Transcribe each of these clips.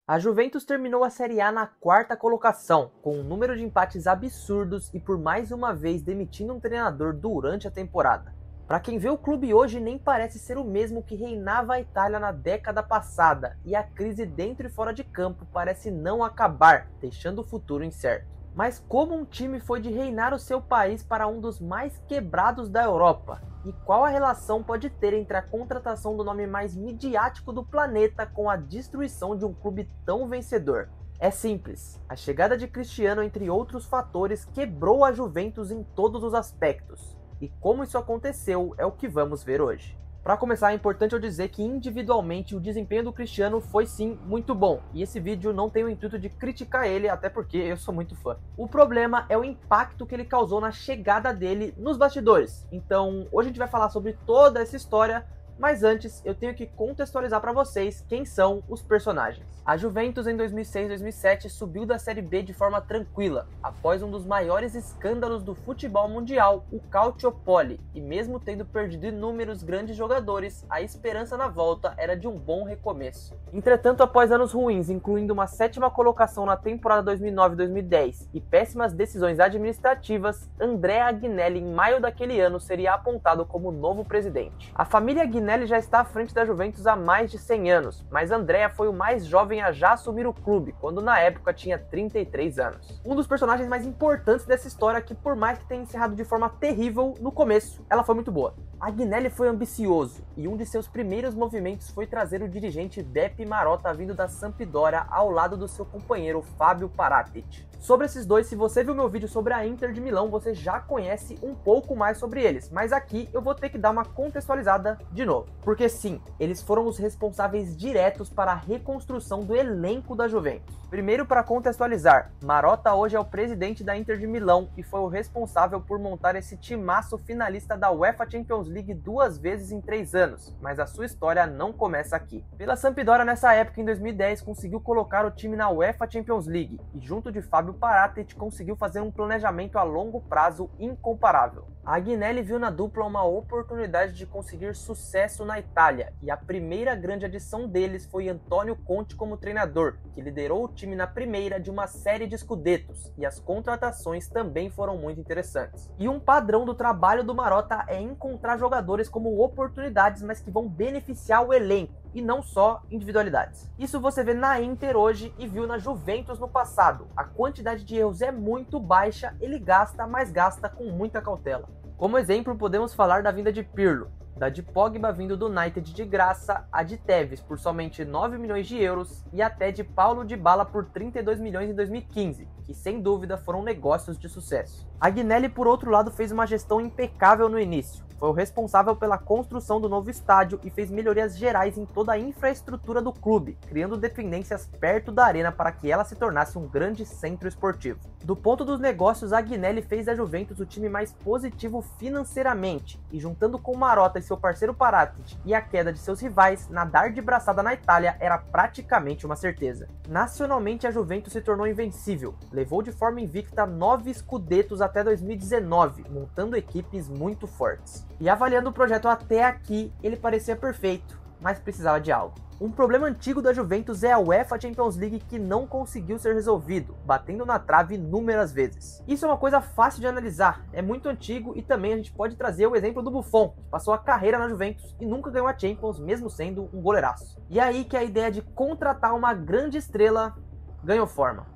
A Juventus terminou a Série A na quarta colocação, com um número de empates absurdos e por mais uma vez demitindo um treinador durante a temporada. Para quem vê o clube hoje, nem parece ser o mesmo que reinava a Itália na década passada, e a crise dentro e fora de campo parece não acabar, deixando o futuro incerto. Mas como um time foi de reinar o seu país para um dos mais quebrados da Europa? E qual a relação pode ter entre a contratação do nome mais midiático do planeta com a destruição de um clube tão vencedor? É simples, a chegada de Cristiano, entre outros fatores, quebrou a Juventus em todos os aspectos. E como isso aconteceu é o que vamos ver hoje. Para começar, é importante eu dizer que individualmente o desempenho do Cristiano foi sim muito bom, e esse vídeo não tem o intuito de criticar ele, até porque eu sou muito fã. O problema é o impacto que ele causou na chegada dele nos bastidores. Então, hoje a gente vai falar sobre toda essa história, mas antes eu tenho que contextualizar para vocês quem são os personagens. A Juventus em 2006-2007 subiu da Série B de forma tranquila, após um dos maiores escândalos do futebol mundial, o Calciopoli, e mesmo tendo perdido inúmeros grandes jogadores, a esperança na volta era de um bom recomeço. Entretanto, após anos ruins, incluindo uma sétima colocação na temporada 2009-2010 e péssimas decisões administrativas, Andrea Agnelli em maio daquele ano seria apontado como novo presidente. A família Agnelli já está à frente da Juventus há mais de 100 anos, mas Andrea foi o mais jovem a já assumir o clube, quando na época tinha 33 anos. Um dos personagens mais importantes dessa história, que por mais que tenha encerrado de forma terrível no começo, ela foi muito boa. Agnelli foi ambicioso, e um de seus primeiros movimentos foi trazer o dirigente Beppe Marotta vindo da Sampdoria ao lado do seu companheiro Fabio Paratici. Sobre esses dois, se você viu meu vídeo sobre a Inter de Milão, você já conhece um pouco mais sobre eles, mas aqui eu vou ter que dar uma contextualizada de novo. Porque sim, eles foram os responsáveis diretos para a reconstrução do elenco da Juventus. Primeiro, para contextualizar, Marotta hoje é o presidente da Inter de Milão e foi o responsável por montar esse timaço finalista da UEFA Champions League 2 vezes em 3 anos, mas a sua história não começa aqui. Pela Sampdoria nessa época, em 2010, conseguiu colocar o time na UEFA Champions League e junto de Fabio Paratici conseguiu fazer um planejamento a longo prazo incomparável. A Agnelli viu na dupla uma oportunidade de conseguir sucesso na Itália, e a primeira grande adição deles foi Antonio Conte como treinador, que liderou o time na primeira de uma série de scudetos, e as contratações também foram muito interessantes. E um padrão do trabalho do Marotta é encontrar jogadores como oportunidades, mas que vão beneficiar o elenco, e não só individualidades. Isso você vê na Inter hoje e viu na Juventus no passado. A quantidade de erros é muito baixa, ele gasta, mas gasta com muita cautela. Como exemplo, podemos falar da vinda de Pirlo, da de Pogba vindo do United de graça, a de Tevez por somente 9 milhões de euros e até de Paulo Dybala por 32 milhões em 2015, que sem dúvida foram negócios de sucesso. Agnelli, por outro lado, fez uma gestão impecável no início. Foi o responsável pela construção do novo estádio e fez melhorias gerais em toda a infraestrutura do clube, criando dependências perto da arena para que ela se tornasse um grande centro esportivo. Do ponto dos negócios, Agnelli fez da Juventus o time mais positivo financeiramente, e juntando com Marotta e seu parceiro Paratici e a queda de seus rivais, nadar de braçada na Itália era praticamente uma certeza. Nacionalmente, a Juventus se tornou invencível, levou de forma invicta 9 scudetos até 2019, montando equipes muito fortes. E avaliando o projeto até aqui, ele parecia perfeito, mas precisava de algo. Um problema antigo da Juventus é a UEFA Champions League, que não conseguiu ser resolvido, batendo na trave inúmeras vezes. Isso é uma coisa fácil de analisar, é muito antigo, e também a gente pode trazer o exemplo do Buffon, que passou a carreira na Juventus e nunca ganhou a Champions, mesmo sendo um goleiraço. E é aí que a ideia de contratar uma grande estrela ganhou forma.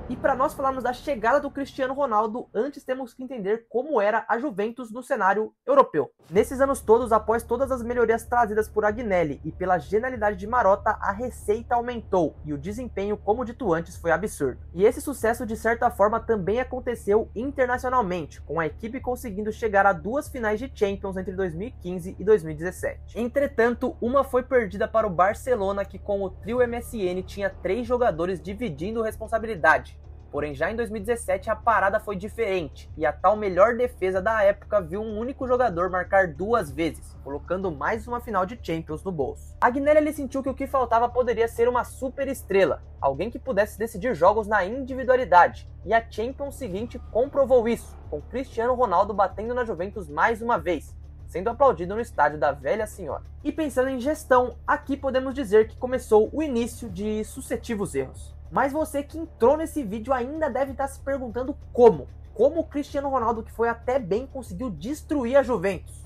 E para nós falarmos da chegada do Cristiano Ronaldo, antes temos que entender como era a Juventus no cenário europeu. Nesses anos todos, após todas as melhorias trazidas por Agnelli e pela genialidade de Marotta, a receita aumentou e o desempenho, como dito antes, foi absurdo. E esse sucesso, de certa forma, também aconteceu internacionalmente, com a equipe conseguindo chegar a 2 finais de Champions entre 2015 e 2017. Entretanto, uma foi perdida para o Barcelona, que com o trio MSN tinha 3 jogadores dividindo responsabilidade. Porém, já em 2017 a parada foi diferente, e a tal melhor defesa da época viu um único jogador marcar 2 vezes, colocando mais uma final de Champions no bolso. Agnelli sentiu que o que faltava poderia ser uma super estrela, alguém que pudesse decidir jogos na individualidade, e a Champions seguinte comprovou isso, com Cristiano Ronaldo batendo na Juventus mais uma vez, sendo aplaudido no estádio da Velha Senhora. E pensando em gestão, aqui podemos dizer que começou o início de sucessivos erros. Mas você que entrou nesse vídeo ainda deve estar se perguntando como o Cristiano Ronaldo, que foi até bem, conseguiu destruir a Juventus.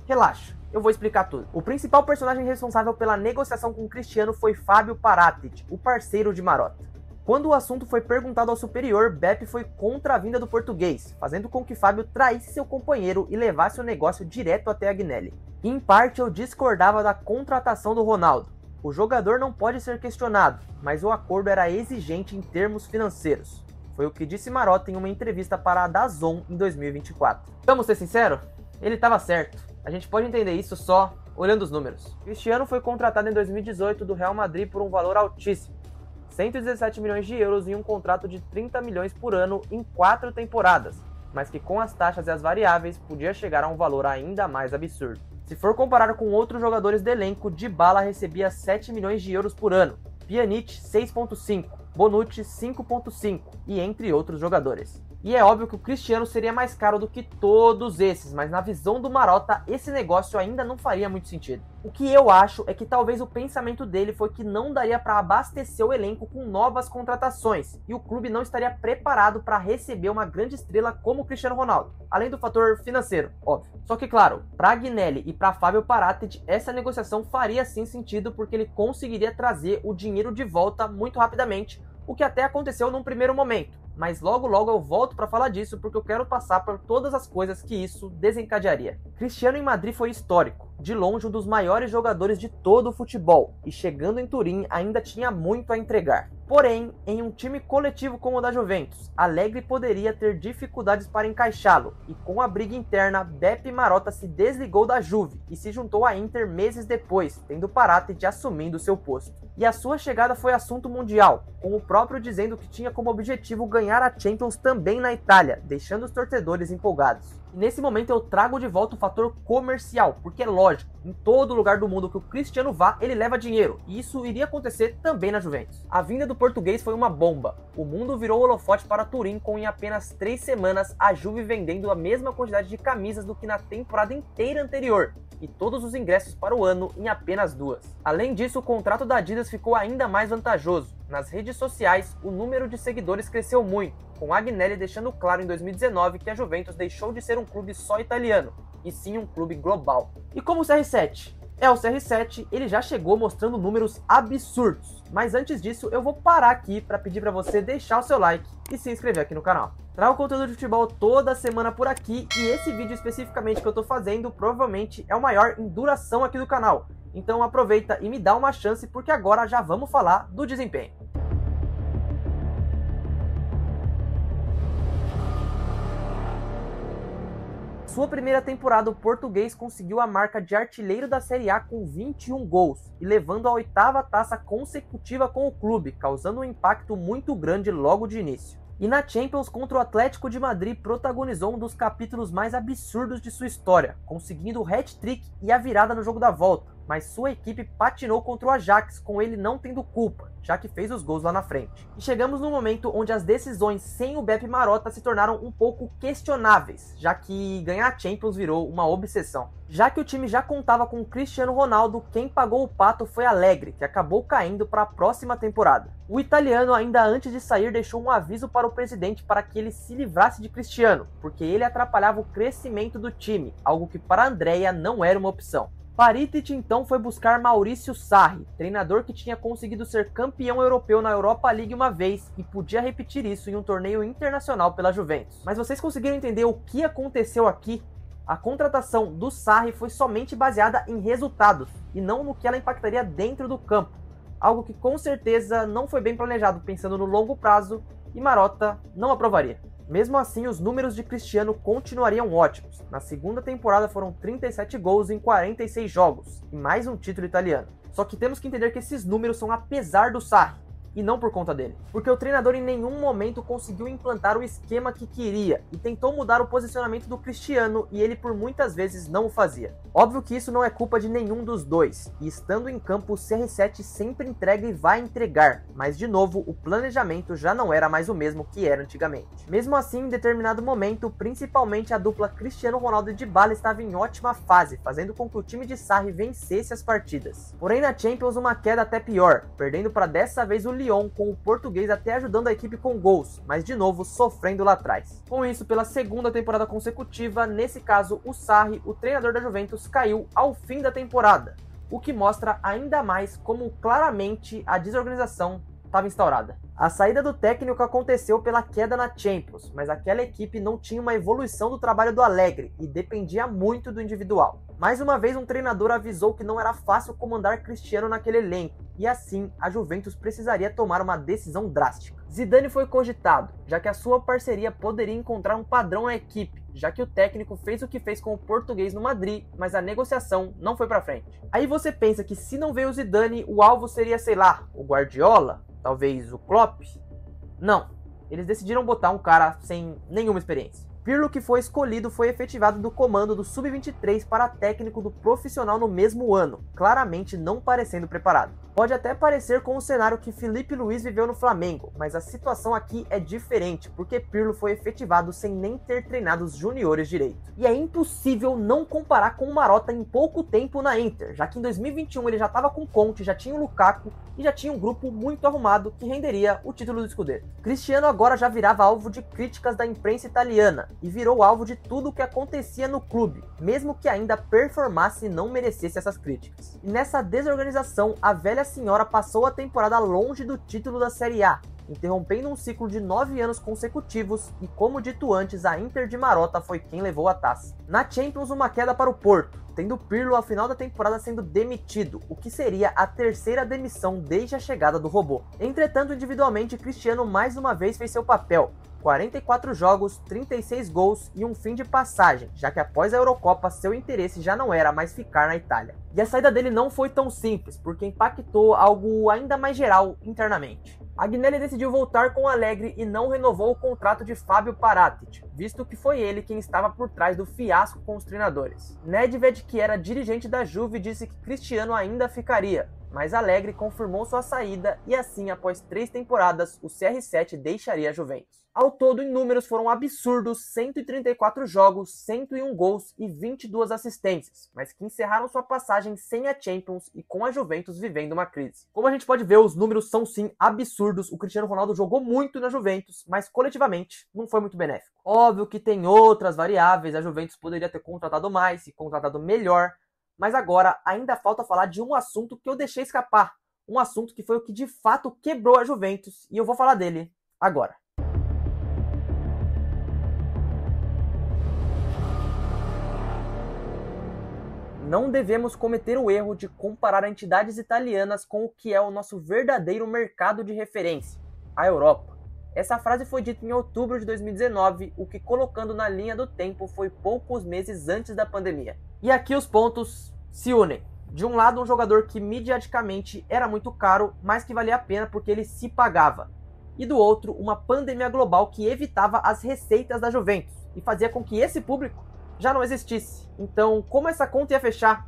Relaxa, eu vou explicar tudo. O principal personagem responsável pela negociação com o Cristiano foi Fábio Paratici, o parceiro de Marotta. Quando o assunto foi perguntado ao superior, Beppe foi contra a vinda do português, fazendo com que Fábio traísse seu companheiro e levasse o negócio direto até Agnelli. Em parte, eu discordava da contratação do Ronaldo. O jogador não pode ser questionado, mas o acordo era exigente em termos financeiros. Foi o que disse Marotta em uma entrevista para a DAZN em 2024. Vamos ser sinceros? Ele estava certo. A gente pode entender isso só olhando os números. Cristiano foi contratado em 2018 do Real Madrid por um valor altíssimo. 117 milhões de euros em um contrato de 30 milhões por ano em 4 temporadas, mas que com as taxas e as variáveis podia chegar a um valor ainda mais absurdo. Se for comparar com outros jogadores do elenco, Dybala recebia 7 milhões de euros por ano, Pjanic 6,5, Bonucci 5,5 e entre outros jogadores. E é óbvio que o Cristiano seria mais caro do que todos esses, mas na visão do Marotta, esse negócio ainda não faria muito sentido. O que eu acho é que talvez o pensamento dele foi que não daria para abastecer o elenco com novas contratações, e o clube não estaria preparado para receber uma grande estrela como o Cristiano Ronaldo, além do fator financeiro, óbvio. Só que claro, para Agnelli e para Fábio Paratici, essa negociação faria sim sentido porque ele conseguiria trazer o dinheiro de volta muito rapidamente, o que até aconteceu num primeiro momento. Mas logo eu volto para falar disso porque eu quero passar por todas as coisas que isso desencadearia. Cristiano em Madrid foi histórico, de longe um dos maiores jogadores de todo o futebol, e chegando em Turim ainda tinha muito a entregar. Porém, em um time coletivo como o da Juventus, Allegri poderia ter dificuldades para encaixá-lo, e com a briga interna, Beppe Marotta se desligou da Juve e se juntou à Inter meses depois, tendo Paratici assumindo seu posto. E a sua chegada foi assunto mundial, com o próprio dizendo que tinha como objetivo ganhar a Champions também na Itália, deixando os torcedores empolgados. E nesse momento eu trago de volta o fator comercial, porque é lógico, em todo lugar do mundo que o Cristiano vá, ele leva dinheiro, e isso iria acontecer também na Juventus. A vinda do português foi uma bomba. O mundo virou holofote para Turim, com em apenas 3 semanas a Juve vendendo a mesma quantidade de camisas do que na temporada inteira anterior, e todos os ingressos para o ano em apenas 2. Além disso, o contrato da Adidas ficou ainda mais vantajoso. Nas redes sociais, o número de seguidores cresceu muito, com Agnelli deixando claro em 2019 que a Juventus deixou de ser um clube só italiano, e sim um clube global. E como o CR7? O CR7, ele já chegou mostrando números absurdos, mas antes disso eu vou parar aqui para pedir para você deixar o seu like e se inscrever aqui no canal. Trago conteúdo de futebol toda semana por aqui, e esse vídeo especificamente que eu tô fazendo provavelmente é o maior em duração aqui do canal. Então aproveita e me dá uma chance, porque agora já vamos falar do desempenho. Sua primeira temporada, o português conseguiu a marca de artilheiro da Série A com 21 gols e levando a 8ª taça consecutiva com o clube, causando um impacto muito grande logo de início. E na Champions contra o Atlético de Madrid protagonizou um dos capítulos mais absurdos de sua história, conseguindo o hat-trick e a virada no jogo da volta, mas sua equipe patinou contra o Ajax, com ele não tendo culpa, já que fez os gols lá na frente. E chegamos no momento onde as decisões sem o Beppe Marotta se tornaram um pouco questionáveis, já que ganhar a Champions virou uma obsessão. Já que o time já contava com o Cristiano Ronaldo, quem pagou o pato foi Allegri, que acabou caindo para a próxima temporada. O italiano, ainda antes de sair, deixou um aviso para o presidente para que ele se livrasse de Cristiano, porque ele atrapalhava o crescimento do time, algo que para Andrea não era uma opção. Paratici então foi buscar Maurício Sarri, treinador que tinha conseguido ser campeão europeu na Europa League uma vez e podia repetir isso em um torneio internacional pela Juventus. Mas vocês conseguiram entender o que aconteceu aqui? A contratação do Sarri foi somente baseada em resultados e não no que ela impactaria dentro do campo, algo que com certeza não foi bem planejado pensando no longo prazo, e Marotta não aprovaria. Mesmo assim, os números de Cristiano continuariam ótimos. Na segunda temporada foram 37 gols em 46 jogos, e mais um título italiano. Só que temos que entender que esses números são apesar do Sarri. e não por conta dele. Porque o treinador em nenhum momento conseguiu implantar o esquema que queria e tentou mudar o posicionamento do Cristiano e ele por muitas vezes não o fazia. Óbvio que isso não é culpa de nenhum dos dois, e estando em campo o CR7 sempre entrega e vai entregar, mas de novo o planejamento já não era mais o mesmo que era antigamente. Mesmo assim, em determinado momento, principalmente a dupla Cristiano Ronaldo e Dybala estava em ótima fase, fazendo com que o time de Sarri vencesse as partidas. Porém na Champions uma queda até pior, perdendo para dessa vez o Lyon, com o português até ajudando a equipe com gols, mas de novo sofrendo lá atrás. Com isso, pela segunda temporada consecutiva, nesse caso o Sarri, o treinador da Juventus, caiu ao fim da temporada, o que mostra ainda mais como claramente a desorganização estava instaurada. A saída do técnico aconteceu pela queda na Champions, mas aquela equipe não tinha uma evolução do trabalho do Allegri e dependia muito do individual. Mais uma vez um treinador avisou que não era fácil comandar Cristiano naquele elenco, e assim a Juventus precisaria tomar uma decisão drástica. Zidane foi cogitado, já que a sua parceria poderia encontrar um padrão à equipe, já que o técnico fez o que fez com o português no Madrid, mas a negociação não foi pra frente. Aí você pensa que se não veio o Zidane, o alvo seria, sei lá, o Guardiola? Talvez o Klopp? Não, eles decidiram botar um cara sem nenhuma experiência. Pirlo, que foi escolhido, foi efetivado do comando do Sub-23 para técnico do profissional no mesmo ano, claramente não parecendo preparado. Pode até parecer com o cenário que Filipe Luís viveu no Flamengo, mas a situação aqui é diferente, porque Pirlo foi efetivado sem nem ter treinado os juniores direito. E é impossível não comparar com o Marotta em pouco tempo na Inter, já que em 2021 ele já estava com Conte, já tinha o Lukaku e já tinha um grupo muito arrumado que renderia o título do Scudetto. Cristiano agora já virava alvo de críticas da imprensa italiana e virou alvo de tudo o que acontecia no clube, mesmo que ainda performasse e não merecesse essas críticas. E nessa desorganização, a velha senhora passou a temporada longe do título da Série A, interrompendo um ciclo de 9 anos consecutivos e, como dito antes, a Inter de Marotta foi quem levou a taça. Na Champions, uma queda para o Porto, tendo Pirlo ao final da temporada sendo demitido, o que seria a terceira demissão desde a chegada do robô. Entretanto, individualmente, Cristiano mais uma vez fez seu papel. 44 jogos, 36 gols e um fim de passagem, já que após a Eurocopa seu interesse já não era mais ficar na Itália. E a saída dele não foi tão simples, porque impactou algo ainda mais geral internamente. Agnelli decidiu voltar com Allegri e não renovou o contrato de Fábio Paratici, visto que foi ele quem estava por trás do fiasco com os treinadores. Nedved, que era dirigente da Juve, disse que Cristiano ainda ficaria, mas Allegri confirmou sua saída e assim, após 3 temporadas, o CR7 deixaria a Juventus. Ao todo, em números, foram absurdos 134 jogos, 101 gols e 22 assistências, mas que encerraram sua passagem sem a Champions e com a Juventus vivendo uma crise. Como a gente pode ver, os números são sim absurdos. O Cristiano Ronaldo jogou muito na Juventus, mas coletivamente não foi muito benéfico. Óbvio que tem outras variáveis, a Juventus poderia ter contratado mais e contratado melhor, mas agora ainda falta falar de um assunto que eu deixei escapar, um assunto que foi o que de fato quebrou a Juventus, e eu vou falar dele agora. Não devemos cometer o erro de comparar entidades italianas com o que é o nosso verdadeiro mercado de referência, a Europa. Essa frase foi dita em outubro de 2019, o que, colocando na linha do tempo, foi poucos meses antes da pandemia. E aqui os pontos se unem. De um lado, um jogador que midiaticamente era muito caro, mas que valia a pena porque ele se pagava. E do outro, uma pandemia global que evitava as receitas da Juventus e fazia com que esse público já não existisse. Então, como essa conta ia fechar?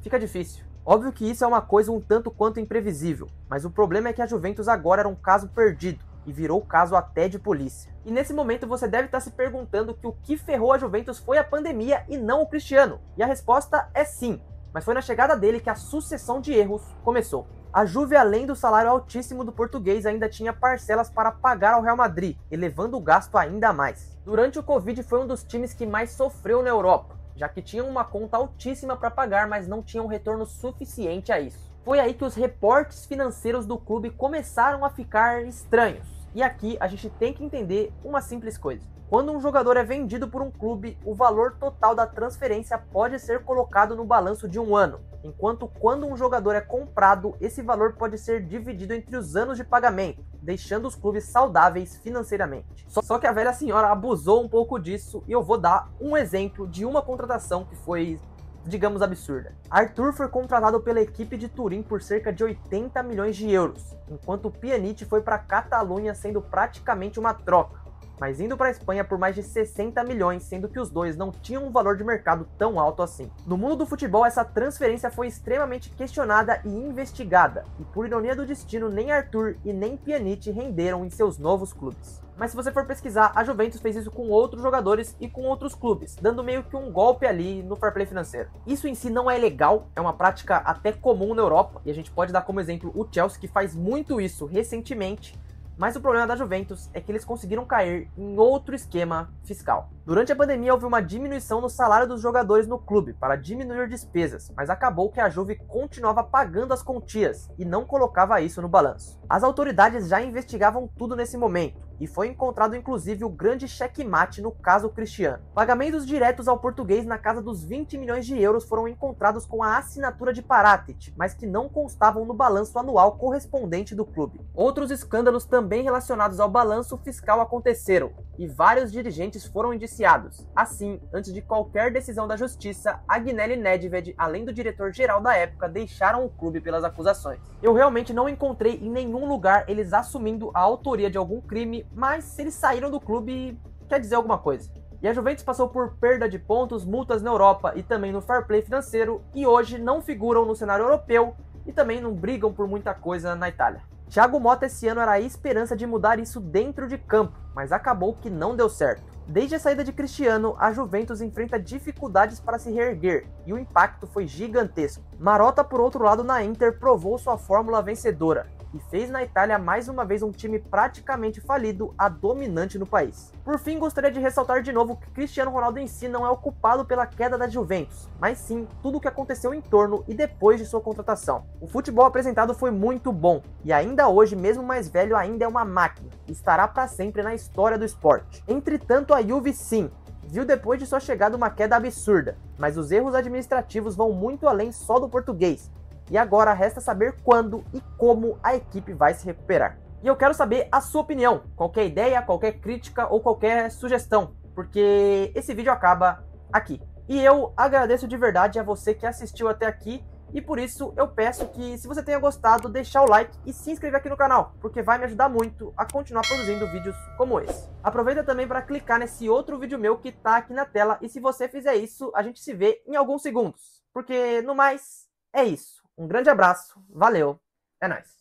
Fica difícil. Óbvio que isso é uma coisa um tanto quanto imprevisível, mas o problema é que a Juventus agora era um caso perdido e virou caso até de polícia. E nesse momento você deve estar se perguntando que o que ferrou a Juventus foi a pandemia e não o Cristiano. E a resposta é sim, mas foi na chegada dele que a sucessão de erros começou. A Juve, além do salário altíssimo do português, ainda tinha parcelas para pagar ao Real Madrid, elevando o gasto ainda mais. Durante o Covid foi um dos times que mais sofreu na Europa, já que tinham uma conta altíssima para pagar, mas não tinham retorno suficiente a isso. Foi aí que os reportes financeiros do clube começaram a ficar estranhos. E aqui a gente tem que entender uma simples coisa. Quando um jogador é vendido por um clube, o valor total da transferência pode ser colocado no balanço de um ano, enquanto quando um jogador é comprado, esse valor pode ser dividido entre os anos de pagamento, deixando os clubes saudáveis financeiramente. Só que a velha senhora abusou um pouco disso e eu vou dar um exemplo de uma contratação que foi digamos, absurda. Arthur foi contratado pela equipe de Turim por cerca de 80 milhões de euros, enquanto Pjanic foi para a Catalunha sendo praticamente uma troca, mas indo para a Espanha por mais de 60 milhões, sendo que os dois não tinham um valor de mercado tão alto assim. No mundo do futebol, essa transferência foi extremamente questionada e investigada, e por ironia do destino, nem Arthur e nem Pjanic renderam em seus novos clubes. Mas se você for pesquisar, a Juventus fez isso com outros jogadores e com outros clubes, dando meio que um golpe ali no fair play financeiro. Isso em si não é legal, é uma prática até comum na Europa, e a gente pode dar como exemplo o Chelsea, que faz muito isso recentemente. Mas o problema da Juventus é que eles conseguiram cair em outro esquema fiscal. Durante a pandemia houve uma diminuição no salário dos jogadores no clube para diminuir despesas, mas acabou que a Juve continuava pagando as quantias e não colocava isso no balanço. As autoridades já investigavam tudo nesse momento, e foi encontrado inclusive o grande checkmate no caso Cristiano. Pagamentos diretos ao português na casa dos 20 milhões de euros foram encontrados com a assinatura de Paratici, mas que não constavam no balanço anual correspondente do clube. Outros escândalos também relacionados ao balanço fiscal aconteceram, e vários dirigentes foram indiciados. Assim, antes de qualquer decisão da justiça, Agnelli e Nedved, além do diretor-geral da época, deixaram o clube pelas acusações. Eu realmente não encontrei em nenhum lugar eles assumindo a autoria de algum crime, mas se eles saíram do clube, quer dizer alguma coisa. E a Juventus passou por perda de pontos, multas na Europa e também no fair play financeiro, e hoje não figuram no cenário europeu e também não brigam por muita coisa na Itália. Thiago Motta esse ano era a esperança de mudar isso dentro de campo, mas acabou que não deu certo. Desde a saída de Cristiano, a Juventus enfrenta dificuldades para se reerguer, e o impacto foi gigantesco. Marotta, por outro lado, na Inter, provou sua fórmula vencedora, e fez na Itália mais uma vez um time praticamente falido, a dominante no país. Por fim, gostaria de ressaltar de novo que Cristiano Ronaldo em si não é o culpado pela queda da Juventus, mas sim tudo o que aconteceu em torno e depois de sua contratação. O futebol apresentado foi muito bom, e ainda hoje, mesmo mais velho, ainda é uma máquina, e estará para sempre na história do esporte. Entretanto, a Juve sim, viu depois de sua chegada uma queda absurda, mas os erros administrativos vão muito além só do português, e agora resta saber quando e como a equipe vai se recuperar. E eu quero saber a sua opinião, qualquer ideia, qualquer crítica ou qualquer sugestão, porque esse vídeo acaba aqui. E eu agradeço de verdade a você que assistiu até aqui, e por isso eu peço que, se você tenha gostado, deixar o like e se inscrever aqui no canal, porque vai me ajudar muito a continuar produzindo vídeos como esse. Aproveita também para clicar nesse outro vídeo meu que tá aqui na tela, e se você fizer isso, a gente se vê em alguns segundos, porque no mais, é isso. Um grande abraço, valeu, é nóis.